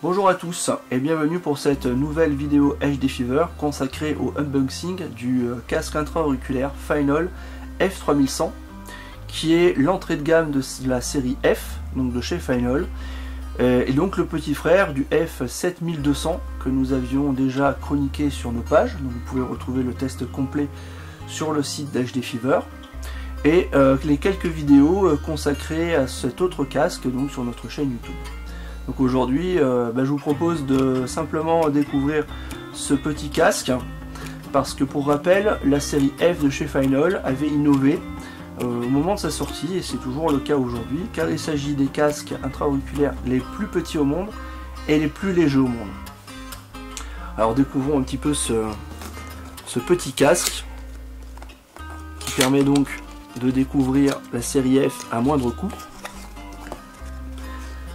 Bonjour à tous et bienvenue pour cette nouvelle vidéo HD Fever consacrée au unboxing du casque intra-auriculaire Phainol F3100 qui est l'entrée de gamme de la série F, donc de chez Phainol, et donc le petit frère du F7200 que nous avions déjà chroniqué sur nos pages. Donc vous pouvez retrouver le test complet sur le site d'HD Fever et les quelques vidéos consacrées à cet autre casque donc sur notre chaîne YouTube. Donc aujourd'hui, je vous propose de simplement découvrir ce petit casque parce que pour rappel, la série F de chez Phainol avait innové au moment de sa sortie et c'est toujours le cas aujourd'hui car il s'agit des casques intra-auriculaires les plus petits au monde et les plus légers au monde. Alors découvrons un petit peu ce petit casque qui permet donc de découvrir la série F à moindre coût.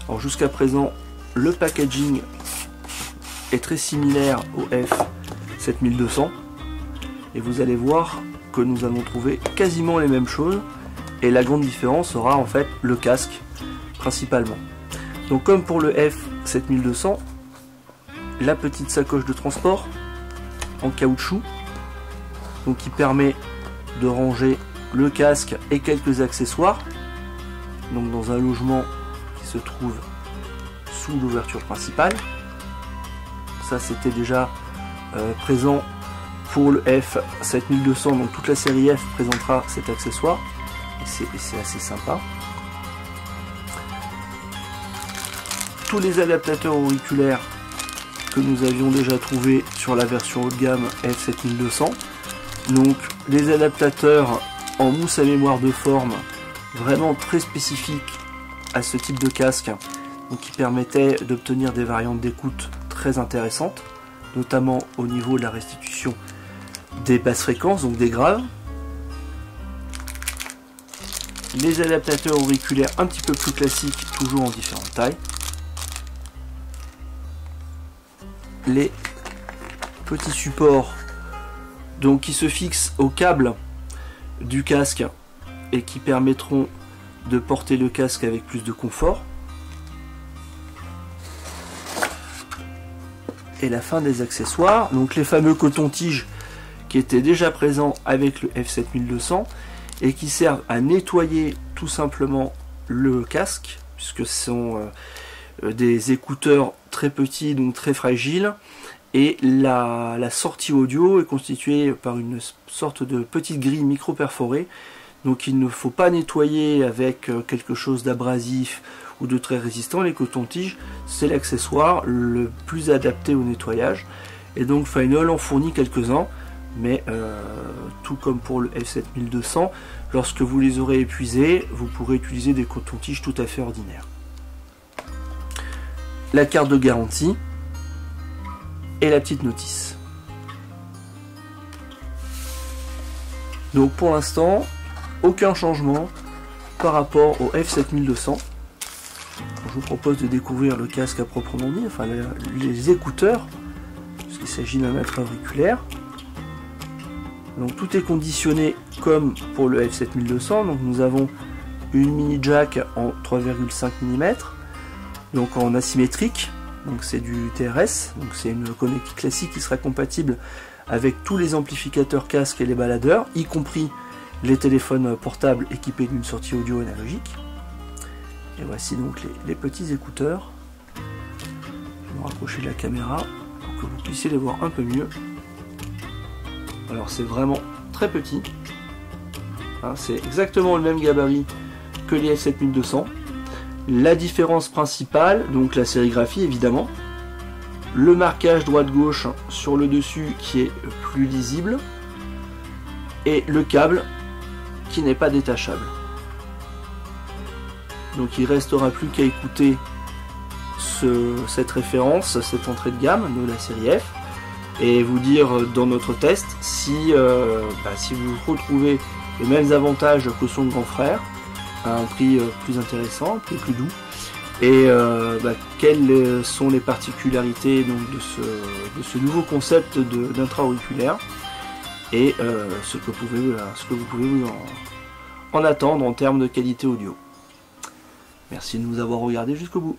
Alors jusqu'à présent, le packaging est très similaire au F7200 et vous allez voir que nous allons trouver quasiment les mêmes choses et la grande différence sera en fait le casque principalement. Donc comme pour le F7200, la petite sacoche de transport en caoutchouc donc qui permet de ranger le casque et quelques accessoires donc dans un logement se trouve sous l'ouverture principale. Ça c'était déjà présent pour le F7200, donc toute la série F présentera cet accessoire et c'est assez sympa. Tous les adaptateurs auriculaires que nous avions déjà trouvés sur la version haut de gamme F7200, donc les adaptateurs en mousse à mémoire de forme vraiment très spécifiques à ce type de casque, donc qui permettait d'obtenir des variantes d'écoute très intéressantes, notamment au niveau de la restitution des basses fréquences, donc des graves. Les adaptateurs auriculaires un petit peu plus classiques, toujours en différentes tailles. Les petits supports donc qui se fixent au câble du casque et qui permettront de porter le casque avec plus de confort. Et la fin des accessoires, donc les fameux coton-tiges qui étaient déjà présents avec le F7200 et qui servent à nettoyer tout simplement le casque puisque ce sont des écouteurs très petits donc très fragiles et la sortie audio est constituée par une sorte de petite grille micro perforée. Donc il ne faut pas nettoyer avec quelque chose d'abrasif ou de très résistant. Les cotons-tiges, c'est l'accessoire le plus adapté au nettoyage. Et donc Phainol en fournit quelques-uns, mais tout comme pour le F7200, lorsque vous les aurez épuisés, vous pourrez utiliser des cotons-tiges tout à fait ordinaires. La carte de garantie et la petite notice. Donc pour l'instant, aucun changement par rapport au F7200. Je vous propose de découvrir le casque à proprement dit, enfin les écouteurs, puisqu'il s'agit d'un intra-auriculaire. Donc tout est conditionné comme pour le F7200. Donc nous avons une mini jack en 3,5 mm, donc en asymétrique. Donc c'est du TRS, donc c'est une connectique classique qui sera compatible avec tous les amplificateurs casques et les baladeurs, y compris les téléphones portables équipés d'une sortie audio analogique. Et voici donc les petits écouteurs. Je vais me rapprocher de la caméra pour que vous puissiez les voir un peu mieux. Alors c'est vraiment très petit. Hein, c'est exactement le même gabarit que les F7200. La différence principale, donc la sérigraphie évidemment. Le marquage droite-gauche sur le dessus qui est plus lisible. Et le câble qui n'est pas détachable. Donc il restera plus qu'à écouter cette référence, cette entrée de gamme de la série F et vous dire dans notre test si vous retrouvez les mêmes avantages que son grand frère à un prix plus intéressant, plus doux et quelles sont les particularités donc, de ce nouveau concept d'intra-auriculaire et ce que vous pouvez vous en attendre en termes de qualité audio. Merci de nous avoir regardé jusqu'au bout.